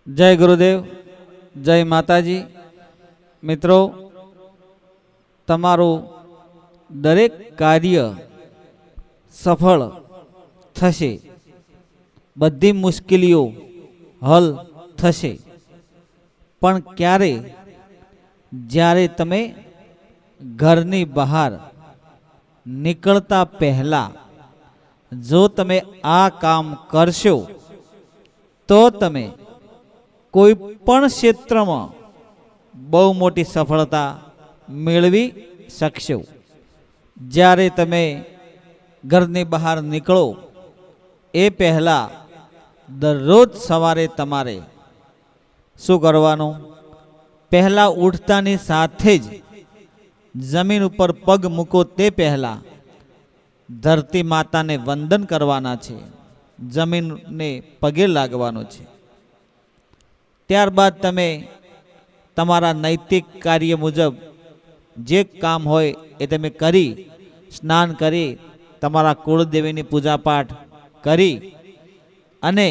जय गुरुदेव, जय माताजी। मित्रों, तमारू दरेक कार्य सफल थशे, बधी मुश्किलों हल थशे। पण क्यारे ज्यारे तमे घरनी बहार निकलता पहला जो तमे आ काम करशो तो तमे कोई पण क्षेत्र में बहु मोटी सफलता मेळवी शकशो। ज्यारे तमे घरनी बहार निकलो ए पहला दररोज सवारे तमारे शू करवानुं? पहला उठतानी साथे ज जमीन पर पग मूको ते पहला धरती माता ने वंदन करवाना छे, जमीन ने पगे लागवानो छे। त्यारबाद तमे तमारा नैतिक कार्य मुजब जे काम होय ए तमे करी, स्नान करी, तमारा कुलदेवीनी पूजा पाठ करी अने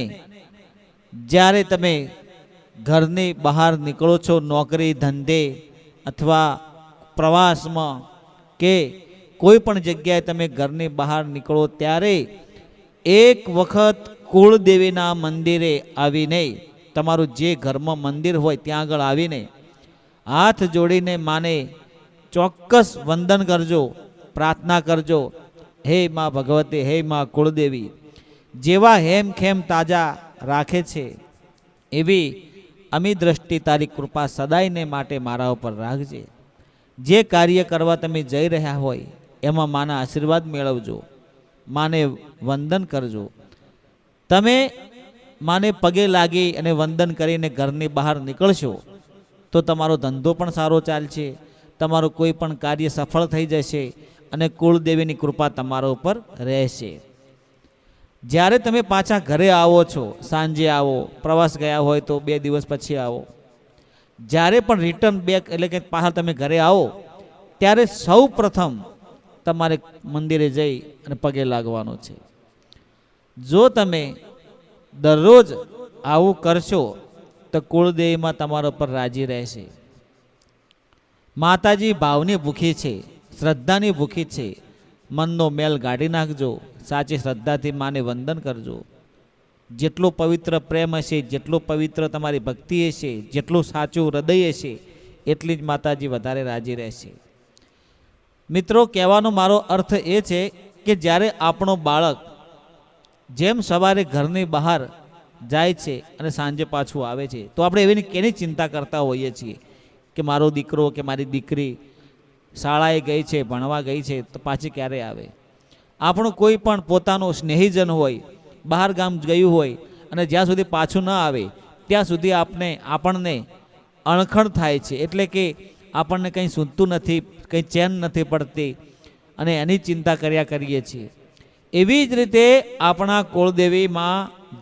ज्यारे तमे घरनी बहार निकलो छो नौकरी धंधे अथवा प्रवास में के कोई पण जग्याए तमे घरनी बहार निकलो त्यारे एक वखत कुलदेवीना मंदिरे आवीने तमारू जे घर में मंदिर होय त्यां आगळ आवीने हाथ जोड़ीने माने चौक्कस वंदन करजो, प्रार्थना करजो। हे मां भगवती, हे मां कुलदेवी, जेवा हेम खेम ताजा राखे छे एवी अमी दृष्टि तारी कृपा सदाय ने माटे मारा उपर राखजे। जे कार्य करवा तमे जई रह्या होय एमां माना आशीर्वाद मेळवजो, माने वंदन करजो। तमे माने पगे लागी अने वंदन करीने घरनी बहार निकळशो तो तमारो धंधो पण सारो चालशे, तमारो कोई पण कार्य सफल थई जशे अने कुलदेवीनी कृपा तमारा उपर रहेशे। ज्यारे तमे पाछा घरे आवो छो, सांजे आवो, प्रवास गया होय तो 2 दिवस पछी आवो, ज्यारे पण रिटर्न बेक एटले के पाछा तमे घरे आवो त्यारे सौ प्रथम तमारे मंदिरे जई अने पगे लागवानो छे। जो तमे दररोज आवुं करशो तो कुलदेवी मां तमारा पर राजी रहेशे। माताजी भावनी भूखी छे, श्रद्धानी भूखी छे। मननो मेल गाड़ी नाखजो, साची श्रद्धाथी माने वंदन करजो। जेटलो पवित्र प्रेम हशे, जेटलो पवित्र तमारी भक्ति हशे, जेटलो साचुं हृदय हशे एटली ज माताजी वधारे राजी रहेशे। मित्रों, कहेवानो मारो अर्थ ए छे के ज्यारे आपणो बाळक जेम सवारे घरनी बहार जाय छे अने सांजे पाछुं आवे छे तो आपणे एवी केनी चिंता करता होईए छीए के मारो दीकरो के मारी दीकरी शाळाए गई छे, भणवा गई छे तो पाછી क्यारे आवे। આપણો કોઈ પણ પોતાનો સ્નેહીજન હોય બહાર ગામ ગયું હોય અને જ્યાં સુધી પાછું ન આવે ત્યાં સુધી આપણને અણખણ થાય છે, એટલે કે આપણને કંઈ સૂઝતું નથી, કંઈ ચેન નથી પડતી અને એની ચિંતા કર્યા કરીએ છીએ। એવી જ રીતે આપણા કુળદેવીમાં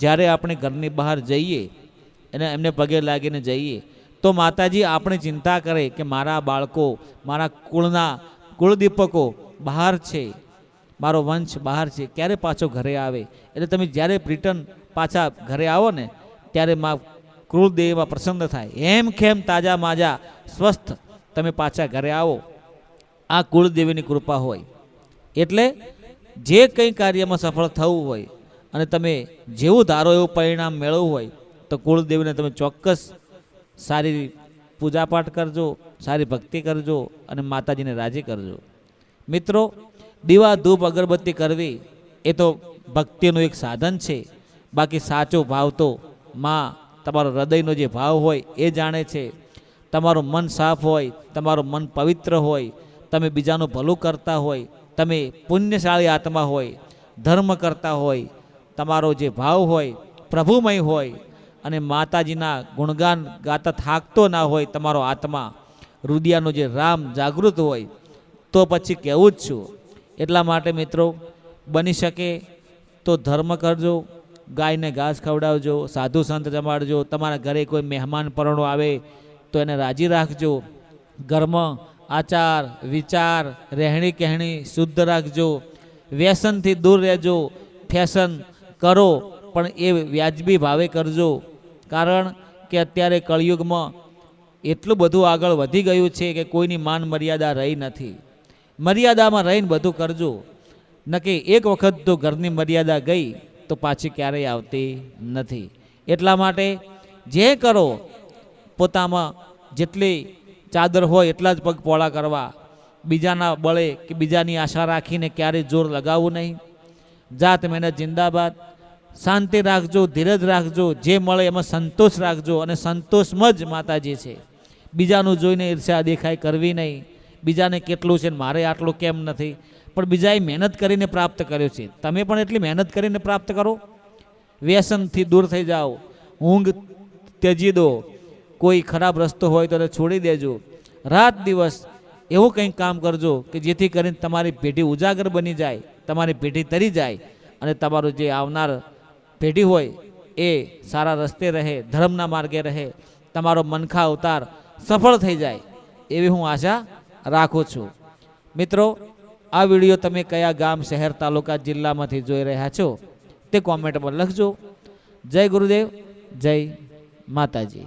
જ્યારે આપણે ઘરની બહાર જઈએ અને એમને પગે લાગીને જઈએ તો માતાજી આપણી ચિંતા કરે કે મારા બાળકો, મારા કુળના કુળદીપકો બહાર છે, मारो वंश बहार है, क्यारे पाछो घरे आवे। एटले तमे ज्यारे रिटर्न पाछा घरे आवो ने त्यारे मां कुलदेवी प्रसन्न थाय, हेम खेम ताजा माजा स्वस्थ तमे पाछा घरे आवो। आ कुलदेवीनी कृपा होय एटले जे कंई कार्यमां सफल थवुं होय अने तमे जेवुं धारो एवुं परिणाम मेळवुं होय तो कुलदेवीने तमे चोक्कस सारी पूजा पाठ करजो, सारी भक्ति करजो अने माताजीने राजी करजो। मित्रों, दीवा धूप अगरबत्ती करवी ए तो भक्तिनो एक साधन छे, बाकी साचो भाव तो मां तमारो हृदयनो जे भाव होय ए जाणे छे। तमारो मन साफ होय, तमारो मन पवित्र होय, तमे बीजानुं भલું करता होय, तमे पुण्यशाળી आत्मा होय, धर्म करता होय, तमारो जे भाव होय प्रभुमय होय अने माताजीना गुणगान गाता थाकतो ना होय, तमारो आत्मा हृदयनो जे राम जागृत होय तो पछी कहेवुं ज छुं। એટલા માટે મિત્રો બની શકે તો ધર્મ કરજો, ગાયને ઘાસ ખવડાવજો, સાધુ સંત જમાડજો, તમારા ઘરે કોઈ મહેમાન પરણો આવે તો એને રાજી રાખજો, ઘરમાં આચાર વિચાર રહેણી કહેણી શુદ્ધ રાખજો, વ્યસનથી દૂર રહેજો, ફેશન કરો પણ એ વ્યાજબી ભાવે કરજો, કારણ કે અત્યારે કળિયુગમાં એટલું બધું આગળ વધી ગયું છે કે કોઈની માન મર્યાદા રહી નથી. મર્યાદામાં રહીને બધું કરજો, નક્કી એક વખત તો ઘરની મર્યાદા ગઈ તો પાછી ક્યારેય આવતી નથી. એટલા માટે જે કરો પોતામાં જેટલી ચાદર હોય એટલા જ પગ પોળા કરવા, બીજાના બળે કે બીજાની આશા રાખીને ક્યારેય જોર લગાવવું નહીં. જાત મહેનત જિંદાબાદ. શાંતિ રાખજો, ધીરજ રાખજો, જે મળે એમાં સંતોષ રાખજો, અને સંતોષમાં જ માતાજી છે. બીજાનું જોઈને ઈર્ષ્યા દેખાય કરવી નહીં. બીજાને કેટલું છે ને મારે આટલું કેમ નથી, પણ બીજાએ મહેનત કરીને પ્રાપ્ત કર્યો છે, તમે પણ એટલી મહેનત કરીને પ્રાપ્ત કરો. વ્યસનથી દૂર થઈ જાઓ, ઊંઘ ત્યજી દો, કોઈ ખરાબ રસ્તો હોય તો છોડી દેજો. રાત દિવસ એવું કંઈક કામ કરજો કે જેથી કરીને તમારી પેઢી ઉજાગર બની જાય, તમારી પેઢી તરી જાય, અને તમારું જે આવનાર પેઢી હોય એ સારા રસ્તે રહે, ધર્મના માર્ગે રહે, તમારો મનખા અવતાર સફળ થઈ જાય એવી હું આશા રાખું છું. મિત્રો, આ વિડીયો તમે કયા ગામ, શહેર, તાલુકા, જિલ્લામાંથી જોઈ રહ્યા છો તે કોમેન્ટમાં લખજો. જય ગુરુદેવ, જય માતાજી.